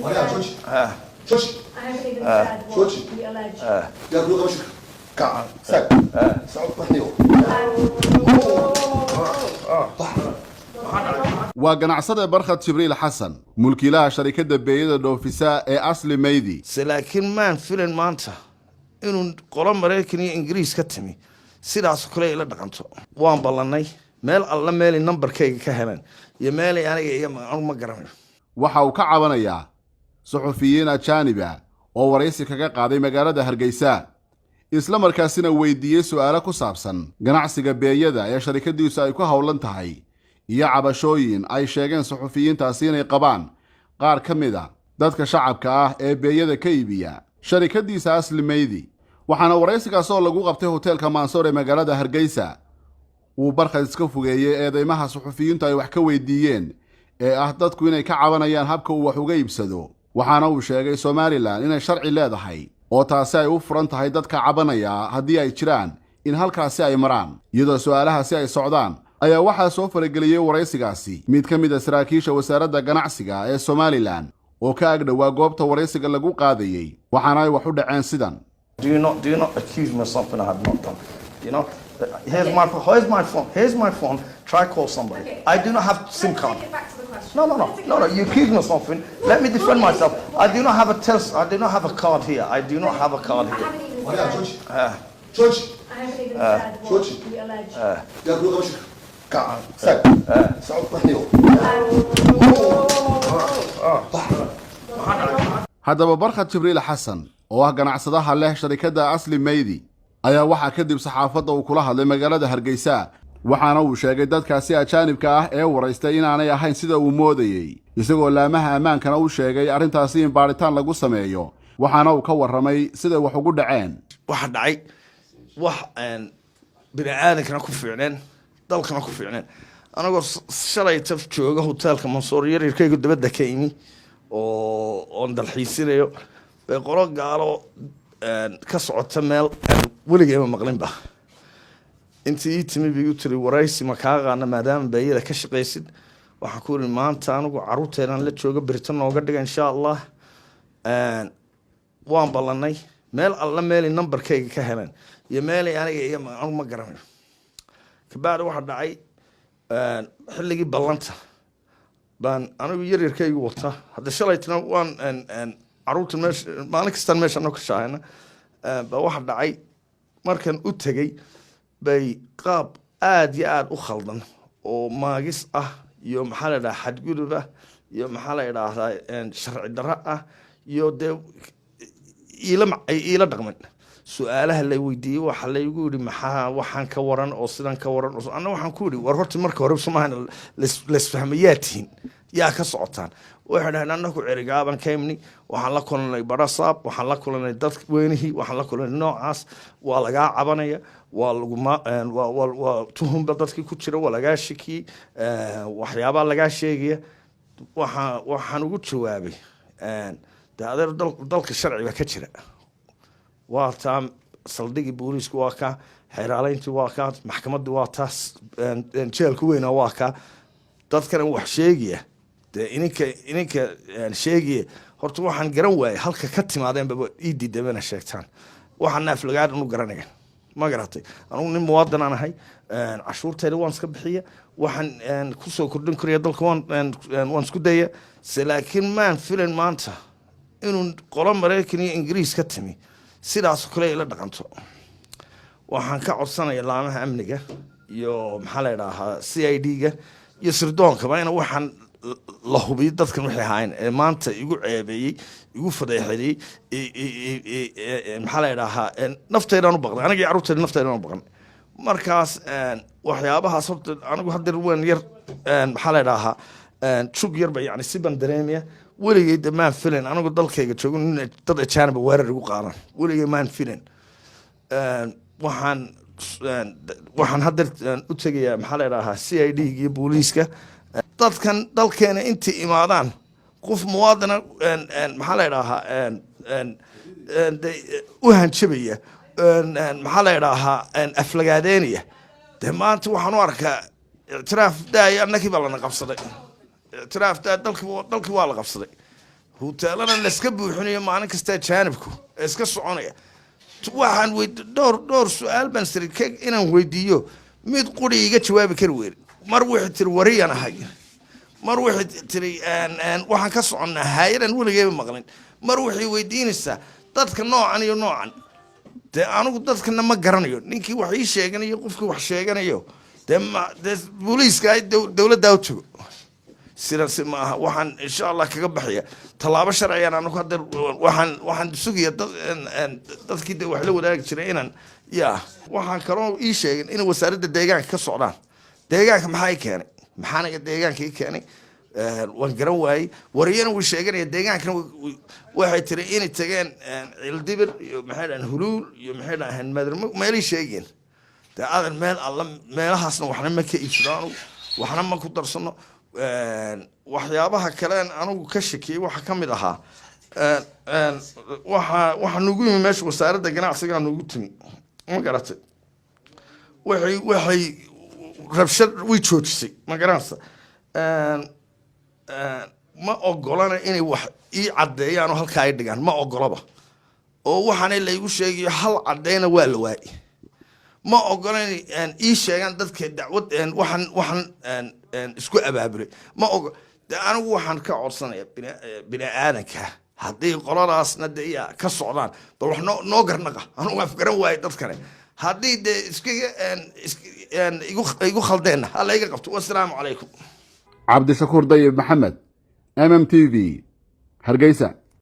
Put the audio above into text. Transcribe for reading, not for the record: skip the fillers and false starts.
Mariam, George. George. I haven't even said what we allege. يا بلوغ مش كعان سك سعود بحنيو waa ganacsade barkhad jibriil xasan mulkiilaha sharikadda beeyada dhoofisa ee asli maydi laakiin maan filan maanta inuu qolo Mareykan iyo Ingiriis ka timi sidaas kale ila dhaqanto waan ballanay meel alla meel numberkayga ka helan iyo meel aniga iyo ma garanayo waxa uu ka cabanayaa suxufiyiin ajaanib ah oo waraysi kaga qaaday magaalada Hargeysa isla markaasina weydiiyay su'aalo ku saabsan ganacsiga beeyada ee sharikadiisu ay ku hawlan tahay iyo cabashooyin ay sheegeen suxufiyiintaasi inay qabaan qaar ka mid ah dadka shacabka ah ee beeyada ka iibiya sharikadiisa Asli Maydi waxaana waraysigaas oo lagu qabtay hoteelka Mansour ee magaalada Hargeysa uu Barkhad iska fogeeyay eedeymaha suxufiyiintu ay wax ka weydiiyeen ee ah dadku inay ka cabanayaan habka uu wax uga iibsado waxaana uu sheegay Somaliland inay sharci leedahay oo taasi ay u furan tahay dadka cabanaya haddii ay jiraan in halkaasi ay maraan iyadoo su'aalahaasi ay socdaan ayaa waxaa soo farageliyay waraysigaasi mid ka mid ah saraakiisha wasaaradda ganacsiga ee Somaliland oo ka agdhawaa goobta waraysiga lagu qaadayay waxaana ay wax u dhaceen sidan Do you not accuse me of something I have not done? You know, here's my phone. Try call somebody. Okay. I do not have SIM card. Take it back to the question. No. You accuse me of something. Let me defend myself. I do not have a test. I do not have a card here. I do not have a card I here. haven't even Mariam, said. George. George. I haven't even said what we allege. يا بلوغ مش كعان سك سعود بحنيو haddaba Barkhad Jibriil Xasan oo ah ganacsadaha leh sharikadda Asli Maydi ayaa waxa kadib saxaafadda uu kula hadlay magaalada Hargeysa waxaana uu sheegay dadkaasi ajaanibka ah ee waraystay inaanay ahayn sida uu moodayay isagoo laamaha ammaankana uu sheegay arrintaasi in baaritaan lagu sameeyo waxaana uu ka warramay sida wax ugu dhaceen waxa dhacay wax bini'aadankana ku fiicneen dalkana ku fiicneen anagoo shalay taf jooga hoteelka Mansour yaryarkaygu dabadda ka imi oo dalxiisinayo bay qolo gaalo ka socota meel weligeema maqlinba intii timi bigu tiri waraysi ma ka qaana maadaama beeyada ka shaqeysid waxaan ku iri maanta anigu caruurteedan la jooga Britain nooga dhiga insha Allah waan ballanay meel alla meel numberkayga ka helan iyo meel aniga iyo ma garanayo kabaad waxa dhacay xilligii ballanta baan anigu yaryarkaygu wata hadda shalaytana waan caruurta meesha maalin kastaan meesha noo ka shaahayna ba waxa dhacay markan u tagay bay qaab aad iyo aad u khaldan oo maagis ah iyo maxaa la yiraahdaa xadgudub ah iyo maxaa la yiraahdaa sharci darro ah iyo de ila dhaqman su'aalaha la weydiiyay waxa la igu yiri maxaa waxaan ka waran oo sidan ka waran anna waxaan ku yiri war horta marka hore Soomaaliya la isfahmayaatiin yaa ka socotaan waxaan dhahnaa annagu cirigaaban kaymni waxaan la kulanay barasaab waxaan la kulanay dad weynihii waxaan la kulanay noocaas waa laga cabanaya waa lagu waa tuhumba dadkii ku jira waa laga shaki waxyaabo laga sheegay waxaan ugu jawaabay daadeer dalka sharciga ka jira waa taa saldhigi booliisku waa ka xeeraaleyntu waa ka maxkamaddu waa taas jeelku weyn waa ka dadkana wax sheegaya ininka sheegaya horta waxaan garan waayay halka ka timaadeen baba iidi dabana sheegtaan waxaan aflagaad anu garanaya ma garatay anu nin muwaadin aan ahay cashuurteeda waan iska bixiya waxaan ku soo kordhin kariya dalka waan isku daya laakiin maan filan maanta inuu qolo Mareykan iyo Ingiriis ka timi sidaas kale ila dhaqanto waxaan ka codsanayaa laamaha amniga iyo maxaa la yiraahdaa CID-ga iyo sirdoonka bayna waxaan la hubiyo dadkan wixii ahayn ee maanta igu ceebeeyay igu fadeexay maxaa la yiraahdaa nafteedaan u baqday aniga caruurteeda nafteedaan u baqan markaas waxyaabahaas horta anigu hadda waan yar maxaa la yiraahdaa jug yar ba yani si ban dareemaya weligay maan filan anigu dalkayga joogo dad ajaanib weerar igu qaadan weligay maan filan waxaan hadda u tagayaa maxaa la yiraahdaa CID iyo booliiska dadkan dalkeena intii imaadaan qof muwaadina maxaa la yiraahdaa u hanjabaya maxaa la yiraahdaa aflagaadeynaya de maanta waxaan u arkaa اعتراف دا annakii baa lana qabsaday اعتراف دا dalkii waa la qabsaday hoteelana la iska buuxinayo maalin kasta jaanibku iska soconaya waxaan dhowr su'aal baan siri inaan weydiiyo mid quri iga jawaabi kari weyn mar wixii tiri wariyan ahay mar wixii tiri waxaan ka soconnaa hay'adan weligeeba maqlin mar wixii weydiinaysaa dadka noocan iyo noocan dee anigu dadkana ma garanayo ninkii wax ii sheeganayo qofkii wax sheeganayo dee booliiska ay dowladda u tago sidaas ma aha waxaan insha Allah kaga baxaya talaabo sharciyan anigu hadda waxaan sugaya dadkii wax la wadaagi jiray inaan waxaan kaloo ii sheegin in wasaaradda deegaanka ka socdaan deegaanka maxay keenay maxaana deegaanka keenay waan garan waayay wariyana uu sheeganaya deegaankana waxay tiri inay tageen Cildibir iyo maxay dhahan Huluul iyo maxay dhahan Madarmo meelay sheegeen aadan meel alla meelahaasna waxna ma ka iibsadaan waxna ma ku darsano waxyaabaha kale anigu ka shakiyay waxa ka mid ahaa waxa nugu yimi meesha wasaaradda ganacsiga nugu timi ma garatay waxay rabshad way joojisay ma garanaysa ma ogolana inay wax ii cadeeyaan oo halka ay dhigaan ma ogolaba oo waxaanay la igu sheegayo hal cadeena waa la waayay ma ogolan ii sheegaan dadka dacwad waxaan isku abaabulay ma og anigu waxaan ka codsanayaa bini aadanka haddii qoladaasna dee ka socdaan bal wax noo garnaqa anigu waan garan waayay dadkane haddii dee igu khaldeenna ha la iga qabto wassalaamu calaykum cabdishakuur dayib maxamed MMTV hargeysa